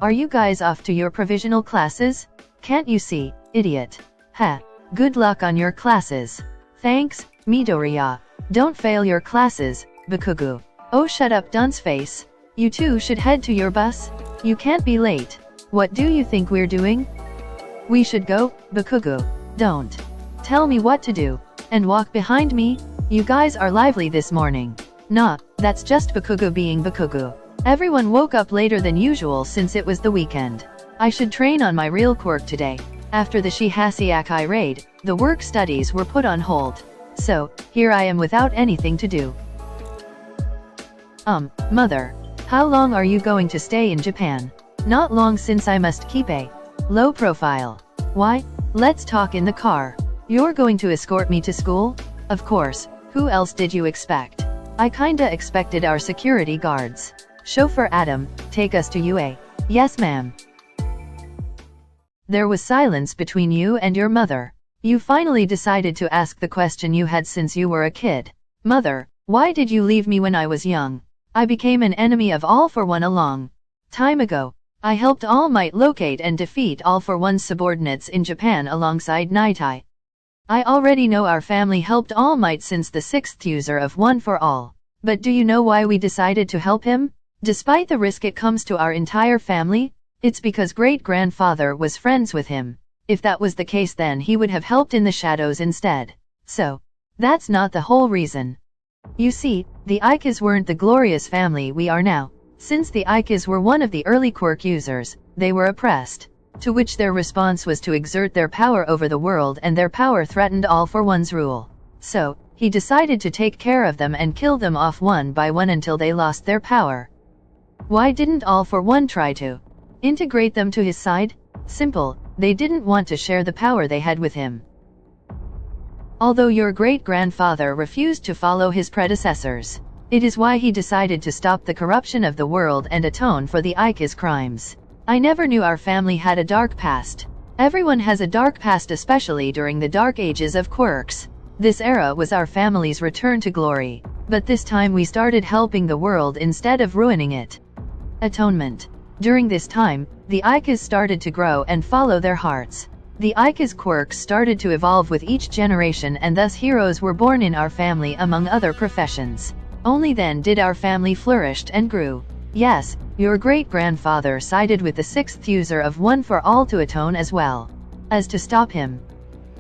Are you guys off to your provisional classes? Can't you see, idiot? Ha, good luck on your classes. Thanks, Midoriya. Don't fail your classes, Bakugo. Oh shut up dunce face. You two should head to your bus. You can't be late. What do you think we're doing? We should go, Bakugo. Don't tell me what to do. And walk behind me? You guys are lively this morning. Nah, that's just Bakugo being Bakugo. Everyone woke up later than usual since it was the weekend. I should train on my real quirk today. After the Shihase raid, the work studies were put on hold. So, here I am without anything to do. Mother. How long are you going to stay in Japan? Not long since I must keep a low profile. Why? Let's talk in the car. You're going to escort me to school? Of course, who else did you expect? I kinda expected our security guards. Chauffeur Adam, take us to UA. Yes ma'am. There was silence between you and your mother. You finally decided to ask the question you had since you were a kid. Mother, why did you leave me when I was young? I became an enemy of All for One a long time ago. I helped All Might locate and defeat All for One's subordinates in Japan alongside Naitai. I already know our family helped All Might since the 6th user of One for All. But do you know why we decided to help him? Despite the risk it comes to our entire family? It's because great-grandfather was friends with him. If that was the case then he would have helped in the shadows instead. So, that's not the whole reason. You see, the Aikas weren't the glorious family we are now. Since the Aikas were one of the early quirk users, they were oppressed. To which their response was to exert their power over the world and their power threatened All for One's rule. So, he decided to take care of them and kill them off one by one until they lost their power. Why didn't All for One try to integrate them to his side? Simple, they didn't want to share the power they had with him. Although your great-grandfather refused to follow his predecessors. It is why he decided to stop the corruption of the world and atone for the Aika's crimes. I never knew our family had a dark past. Everyone has a dark past, especially during the dark ages of quirks. This era was our family's return to glory. But this time we started helping the world instead of ruining it. Atonement. During this time, the Aikas started to grow and follow their hearts. The Aika's quirks started to evolve with each generation and thus heroes were born in our family among other professions. Only then did our family flourished and grew. Yes, your great-grandfather sided with the 6th user of One for All to atone as well as to stop him.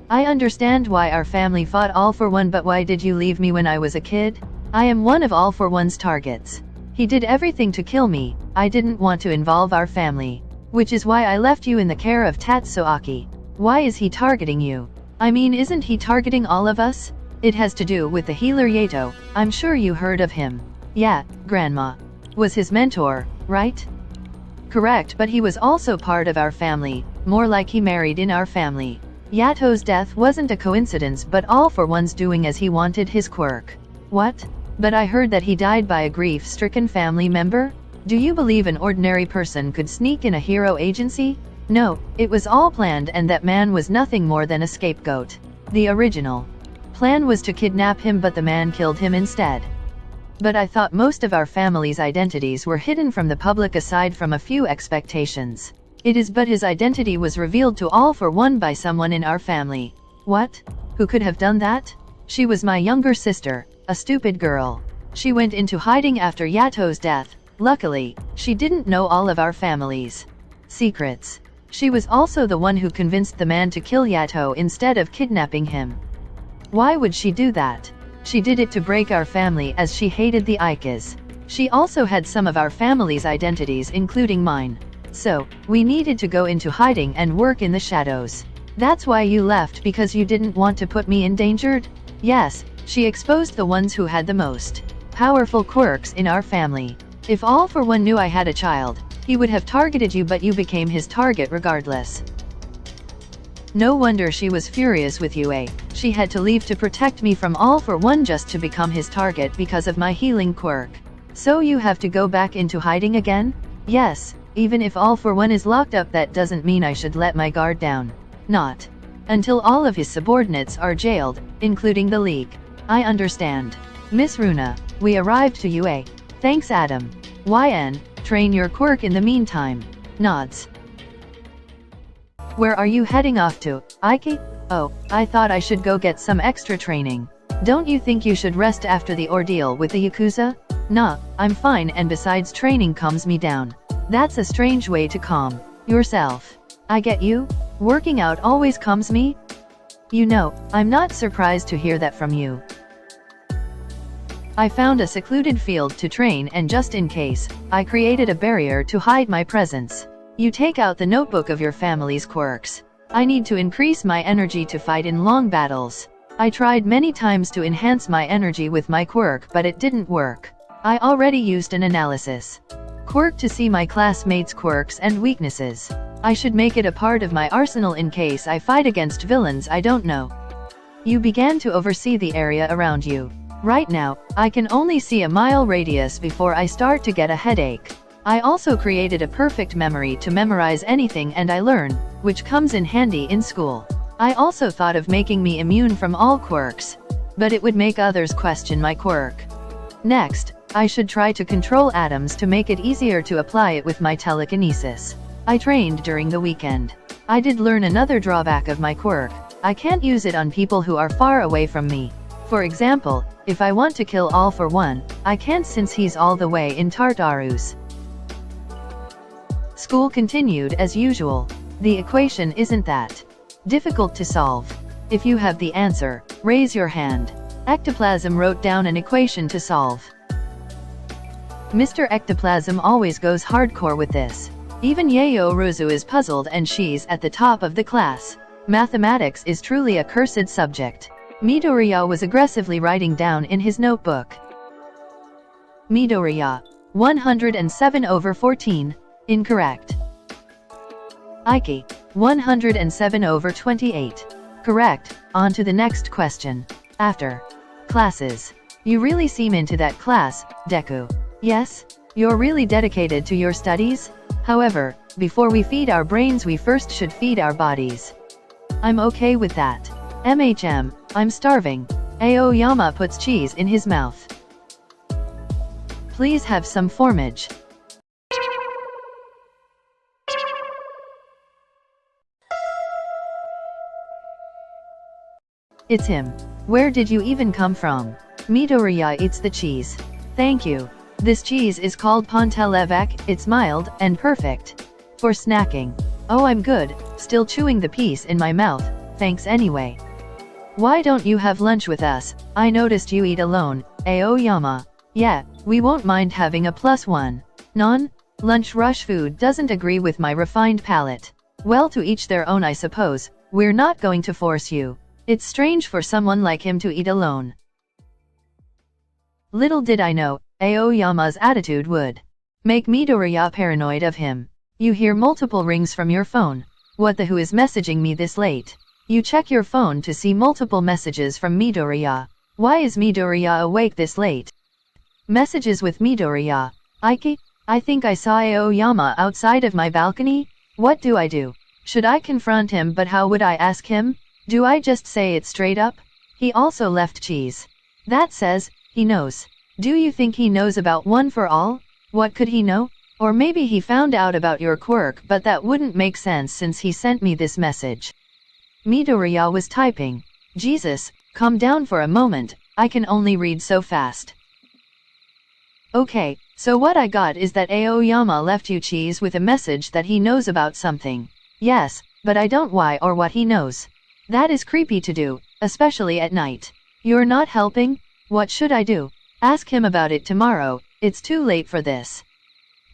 I understand why our family fought All for One, but why did you leave me when I was a kid? I am one of All for One's targets. He did everything to kill me. I didn't want to involve our family. Which is why I left you in the care of Tatsuaki. Why is he targeting you? I mean, isn't he targeting all of us? It has to do with the healer Yato. I'm sure you heard of him. Yeah, Grandma was his mentor, right? Correct, but he was also part of our family, more like he married in our family. Yato's death wasn't a coincidence but All for One's doing as he wanted his quirk. What? But I heard that he died by a grief-stricken family member? Do you believe an ordinary person could sneak in a hero agency? No, it was all planned and that man was nothing more than a scapegoat. The original plan was to kidnap him but the man killed him instead. But I thought most of our family's identities were hidden from the public aside from a few expectations. It is but his identity was revealed to All for One by someone in our family. What? Who could have done that? She was my younger sister, a stupid girl. She went into hiding after Yato's death. Luckily, she didn't know all of our family's secrets. She was also the one who convinced the man to kill Yato instead of kidnapping him. Why would she do that? She did it to break our family as she hated the Aikas. She also had some of our family's identities including mine. So, we needed to go into hiding and work in the shadows. That's why you left, because you didn't want to put me endangered? Yes, she exposed the ones who had the most powerful quirks in our family. If All for One knew I had a child, he would have targeted you, but you became his target regardless. No wonder she was furious with you, eh? She had to leave to protect me from All for One just to become his target because of my healing quirk. So you have to go back into hiding again? Yes, even if All for One is locked up, that doesn't mean I should let my guard down. Not until all of his subordinates are jailed, including the League. I understand. Miss Runa, we arrived to UA. Thanks Adam. YN, train your quirk in the meantime. Nods. Where are you heading off to, Aichi? Oh, I thought I should go get some extra training. Don't you think you should rest after the ordeal with the Yakuza? Nah, I'm fine, and besides, training calms me down. That's a strange way to calm yourself. I get you. Working out always calms me. You know, I'm not surprised to hear that from you. I found a secluded field to train, and just in case, I created a barrier to hide my presence. You take out the notebook of your family's quirks. I need to increase my energy to fight in long battles. I tried many times to enhance my energy with my quirk, but it didn't work. I already used an analysis quirk to see my classmates' quirks and weaknesses. I should make it a part of my arsenal in case I fight against villains I don't know. You began to oversee the area around you. Right now, I can only see a mile radius before I start to get a headache. I also created a perfect memory to memorize anything and I learn, which comes in handy in school. I also thought of making me immune from all quirks, but it would make others question my quirk. Next, I should try to control atoms to make it easier to apply it with my telekinesis. I trained during the weekend. I did learn another drawback of my quirk. I can't use it on people who are far away from me. For example, if I want to kill All for One, I can't since he's all the way in Tartarus. School continued as usual. The equation isn't that difficult to solve. If you have the answer, raise your hand. Ectoplasm wrote down an equation to solve. Mr. Ectoplasm always goes hardcore with this. Even Yayo Ruzu is puzzled and she's at the top of the class. Mathematics is truly a cursed subject. Midoriya was aggressively writing down in his notebook. Midoriya. 107/14. Incorrect. Aichi. 107/28. Correct. On to the next question. After classes. You really seem into that class, Deku. Yes? You're really dedicated to your studies? However, before we feed our brains we first should feed our bodies. I'm okay with that. I'm starving. Aoyama puts cheese in his mouth. Please have some formage. It's him. Where did you even come from? Midoriya eats the cheese. Thank you. This cheese is called Pontelevec, it's mild and perfect for snacking. Oh, I'm good, still chewing the piece in my mouth, thanks anyway. Why don't you have lunch with us? I noticed you eat alone, Aoyama. Yeah, we won't mind having a +1. Lunch rush food doesn't agree with my refined palate. Well, to each their own, I suppose. We're not going to force you. It's strange for someone like him to eat alone. Little did I know, Aoyama's attitude would make Midoriya paranoid of him. You hear multiple rings from your phone. What the who is messaging me this late? You check your phone to see multiple messages from Midoriya. Why is Midoriya awake this late? Messages with Midoriya. Aichi? I think I saw Aoyama outside of my balcony. What do I do? Should I confront him, but how would I ask him? Do I just say it straight up? He also left cheese. That says, he knows. Do you think he knows about One for All? What could he know? Or maybe he found out about your quirk, but that wouldn't make sense since he sent me this message. Midoriya was typing. Jesus, calm down for a moment, I can only read so fast. Okay, so what I got is that Aoyama left you cheese with a message that he knows about something. Yes, but I don't why or what he knows. That is creepy to do, especially at night. You're not helping? What should I do? Ask him about it tomorrow, it's too late for this.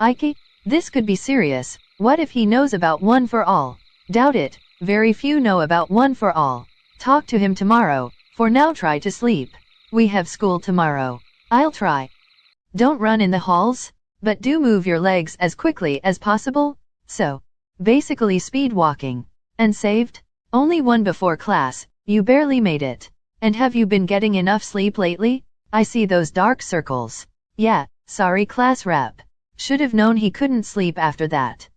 Aichi, this could be serious. What if he knows about One for All? Doubt it, very few know about One for All. Talk to him tomorrow, for now try to sleep. We have school tomorrow. I'll try. Don't run in the halls, but do move your legs as quickly as possible. So, basically speed walking. And saved? Only one before class, you barely made it. And have you been getting enough sleep lately? I see those dark circles. Yeah, sorry class rep. Should have known he couldn't sleep after that.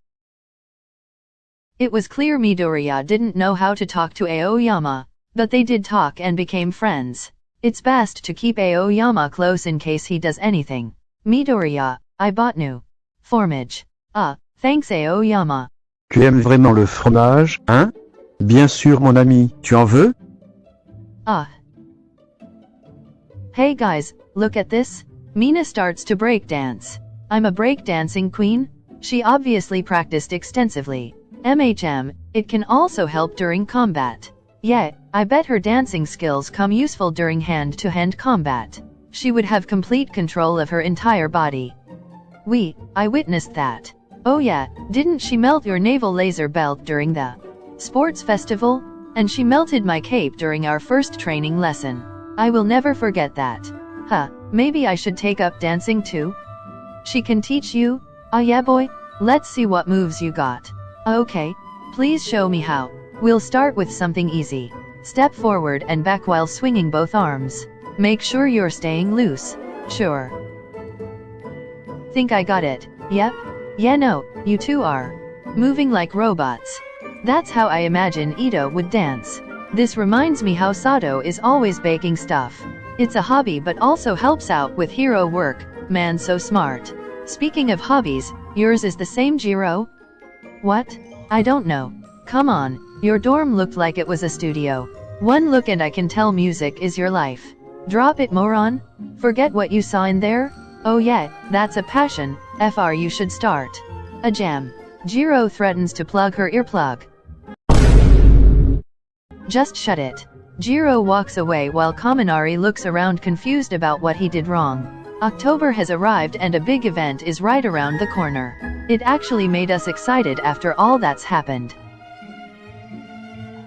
It was clear Midoriya didn't know how to talk to Aoyama, but they did talk and became friends. It's best to keep Aoyama close in case he does anything. Midoriya, I bought new formage. Thanks Aoyama. Tu aimes vraiment le fromage, hein? Bien sûr mon ami, tu en veux? Ah. Hey guys, look at this. Mina starts to break dance. I'm a breakdancing queen? She obviously practiced extensively. MHM, it can also help during combat. Yeah, I bet her dancing skills come useful during hand-to-hand combat. She would have complete control of her entire body. I witnessed that. Oh yeah, didn't she melt your naval laser belt during the sports festival? And she melted my cape during our first training lesson. I will never forget that. Maybe I should take up dancing too? She can teach you? Ah yeah boy, let's see what moves you got. Okay, please show me how. We'll start with something easy. Step forward and back while swinging both arms. Make sure you're staying loose. Sure. Think I got it. Yep. Yeah no, you two are moving like robots. That's how I imagine Ito would dance. This reminds me how Sato is always baking stuff. It's a hobby but also helps out with hero work, man so smart. Speaking of hobbies, yours is the same Jiro? What? I don't know. Come on, your dorm looked like it was a studio. One look and I can tell music is your life. Drop it moron? Forget what you saw in there? Oh yeah, that's a passion, FR you should start a jam. Jiro threatens to plug her earplug. Just shut it. Jiro walks away while Kaminari looks around confused about what he did wrong. October has arrived and a big event is right around the corner. It actually made us excited after all that's happened.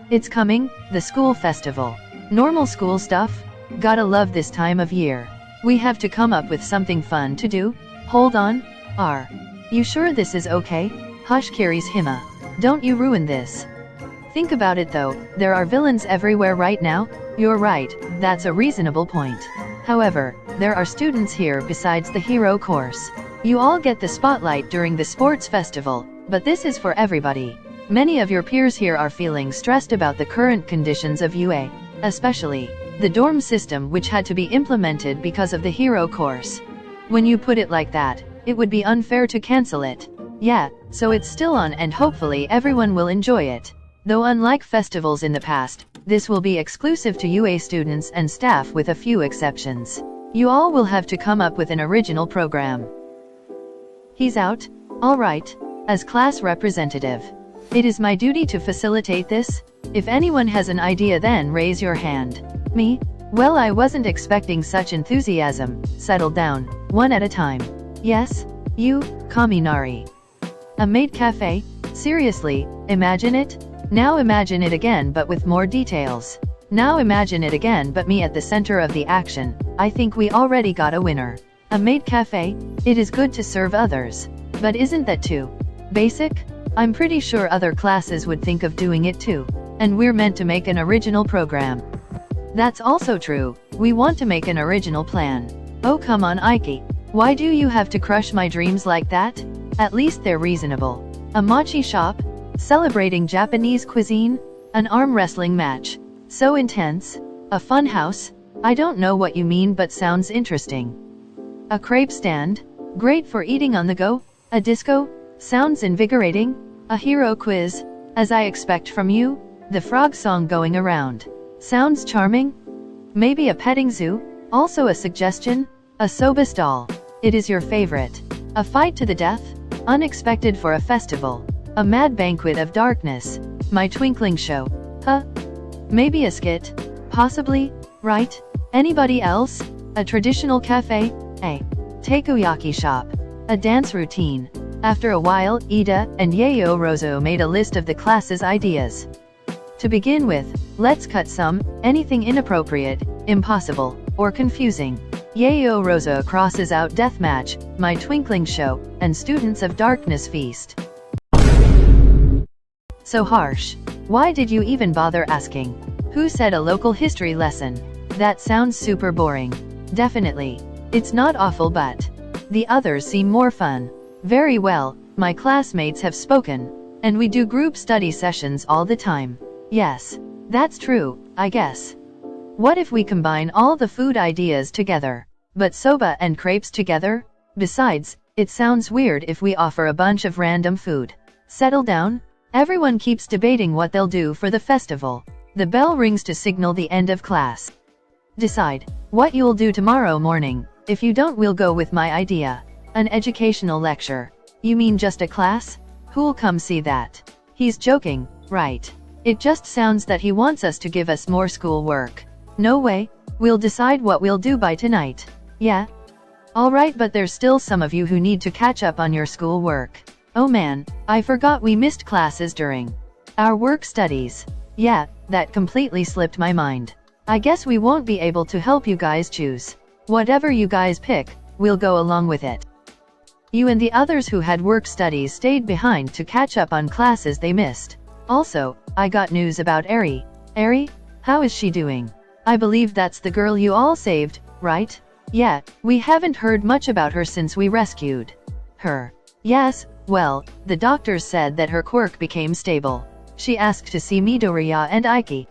It's coming, the school festival. Normal school stuff? Gotta love this time of year. We have to come up with something fun to do. Hold on. You sure this is okay? Hush carries Hima. Don't you ruin this. Think about it though, there are villains everywhere right now. You're right, that's a reasonable point. However, there are students here besides the hero course. You all get the spotlight during the sports festival, but this is for everybody. Many of your peers here are feeling stressed about the current conditions of UA, especially the dorm system which had to be implemented because of the hero course. When you put it like that, it would be unfair to cancel it. Yeah, so it's still on and hopefully everyone will enjoy it. Though unlike festivals in the past, this will be exclusive to UA students and staff with a few exceptions. You all will have to come up with an original program. He's out? Alright. As class representative. It is my duty to facilitate this. If anyone has an idea then raise your hand. Me? Well I wasn't expecting such enthusiasm. Settle down, one at a time. Yes? You, Kaminari. A maid cafe? Seriously, imagine it? Now imagine it again but with more details. Now imagine it again but me at the center of the action. I think we already got a winner. A maid cafe? It is good to serve others. But isn't that too basic? I'm pretty sure other classes would think of doing it too. And we're meant to make an original program. That's also true. We want to make an original plan. Oh come on Aichi. Why do you have to crush my dreams like that? At least they're reasonable. A mochi shop? Celebrating Japanese cuisine? An arm wrestling match? So intense? A fun house? I don't know what you mean but sounds interesting. A crepe stand? Great for eating on the go? A disco? Sounds invigorating. A hero quiz? As I expect from you? The frog song going around. Sounds charming? Maybe a petting zoo? Also a suggestion? A soba stall. It is your favorite. A fight to the death? Unexpected for a festival. A mad banquet of darkness. My twinkling show. Maybe a skit? Possibly, right? Anybody else? A traditional cafe? A takoyaki shop. A dance routine. After a while, Ida and Yayo Rozo made a list of the class's ideas. To begin with, let's cut anything inappropriate, impossible, or confusing. Yayo Rozo crosses out Deathmatch, My Twinkling Show, and Students of Darkness Feast. So harsh. Why did you even bother asking? Who said a local history lesson? That sounds super boring. Definitely. It's not awful but the others seem more fun. Very well, my classmates have spoken. And we do group study sessions all the time. Yes. That's true, I guess. What if we combine all the food ideas together? But soba and crepes together? Besides, It sounds weird if we offer a bunch of random food. Settle down. Everyone keeps debating what they'll do for the festival. The bell rings to signal the end of class. Decide what you'll do tomorrow morning. If you don't, we'll go with my idea. An educational lecture. You mean just a class? Who'll come see that? He's joking, right? It just sounds that he wants us to give us more school work. No way. We'll decide what we'll do by tonight. Yeah? Alright, but there's still some of you who need to catch up on your school work. Oh man, I forgot we missed classes during our work studies. Yeah, that completely slipped my mind. I guess we won't be able to help you guys choose. Whatever you guys pick, we'll go along with it. You and the others who had work studies stayed behind to catch up on classes they missed. Also, I got news about Aichi. Aichi? How is she doing? I believe that's the girl you all saved, right? Yeah, we haven't heard much about her since we rescued her. Yes, well, the doctors said that her quirk became stable. She asked to see Midoriya and Aichi.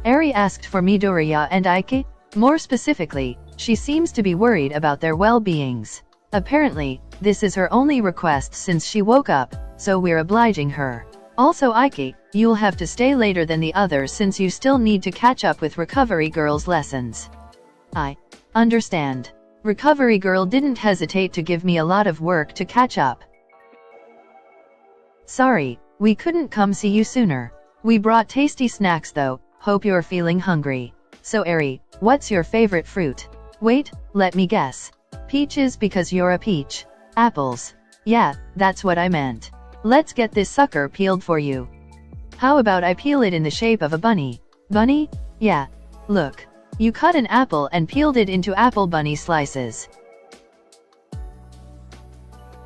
Aichi asked for Midoriya and Aichi? More specifically, she seems to be worried about their well-beings. Apparently, this is her only request since she woke up, so we're obliging her. Also Aichi, you'll have to stay later than the others since you still need to catch up with Recovery Girl's lessons. I understand. Recovery Girl didn't hesitate to give me a lot of work to catch up. Sorry, we couldn't come see you sooner. We brought tasty snacks though, hope you're feeling hungry. So Aichi, what's your favorite fruit? Wait, let me guess. Peaches because you're a peach. Apples. Yeah, that's what I meant. Let's get this sucker peeled for you. How about I peel it in the shape of a bunny? Bunny? Yeah. Look. You cut an apple and peeled it into apple bunny slices.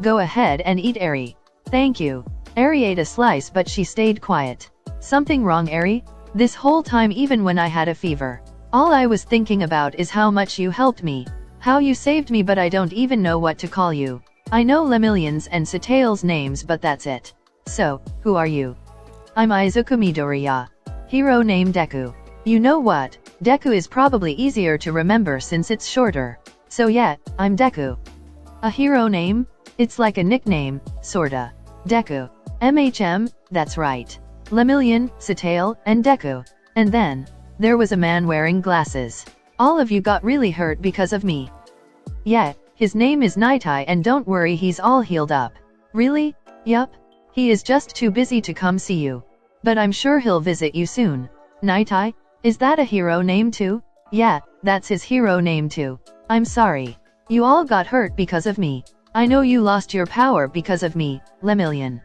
Go ahead and eat Aichi. Thank you. Aichi ate a slice but she stayed quiet. Something wrong Aichi? This whole time even when I had a fever. All I was thinking about is how much you helped me. How you saved me, but I don't even know what to call you. I know Lemillion's and Satail's names but that's it. So, who are you? I'm Izuku Midoriya. Hero name Deku. You know what? Deku is probably easier to remember since it's shorter. So yeah, I'm Deku. A hero name? It's like a nickname, sorta. Deku. MHM, that's right. Lemillion, Satail, and Deku. And then, there was a man wearing glasses. All of you got really hurt because of me. Yeah, his name is Nightai and don't worry, he's all healed up. Really? Yup. He is just too busy to come see you. But I'm sure he'll visit you soon. Nightai? Is that a hero name too? Yeah, that's his hero name too. I'm sorry. You all got hurt because of me. I know you lost your power because of me, Lemillion.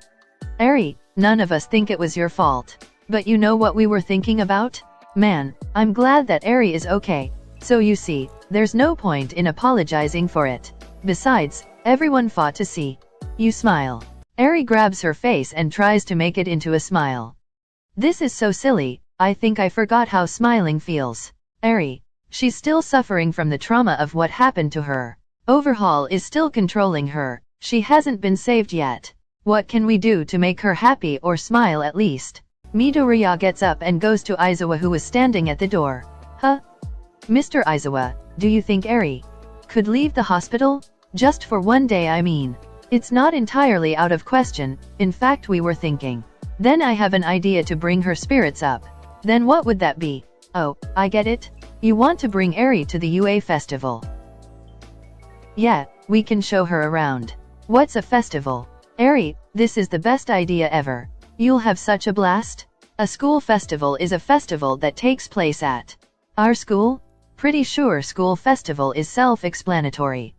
Aichi, none of us think it was your fault. But you know what we were thinking about? Man, I'm glad that Aichi is okay. So you see, there's no point in apologizing for it. Besides, everyone fought to see you smile. Aichi grabs her face and tries to make it into a smile. This is so silly, I think I forgot how smiling feels. Aichi. She's still suffering from the trauma of what happened to her. Overhaul is still controlling her. She hasn't been saved yet. What can we do to make her happy or smile at least? Midoriya gets up and goes to Aizawa who was standing at the door. Huh? Mr. Aizawa, do you think Aichi could leave the hospital? Just for one day I mean. It's not entirely out of question, in fact we were thinking. Then I have an idea to bring her spirits up. Then what would that be? Oh, I get it. You want to bring Aichi to the UA festival. Yeah, we can show her around. What's a festival? Aichi, this is the best idea ever. You'll have such a blast. A school festival is a festival that takes place at our school? Pretty sure school festival is self-explanatory.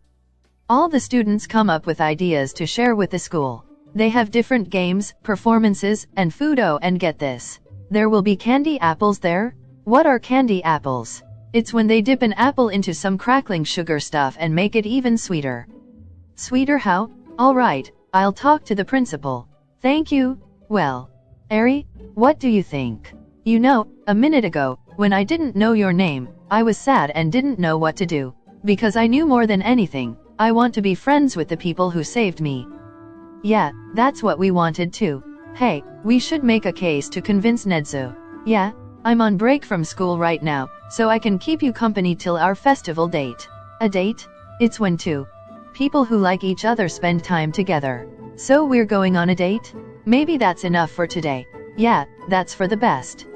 All the students come up with ideas to share with the school. They have different games, performances, and food. Oh, and get this. There will be candy apples there? What are candy apples? It's when they dip an apple into some crackling sugar stuff and make it even sweeter. Sweeter how? Alright, I'll talk to the principal. Thank you. Well, Aichi, what do you think? You know, a minute ago, when I didn't know your name, I was sad and didn't know what to do. Because I knew more than anything, I want to be friends with the people who saved me. Yeah, that's what we wanted too. Hey, we should make a case to convince Nedzu. Yeah, I'm on break from school right now, so I can keep you company till our festival date. A date? It's when to? People who like each other spend time together. So we're going on a date? Maybe that's enough for today. Yeah, that's for the best.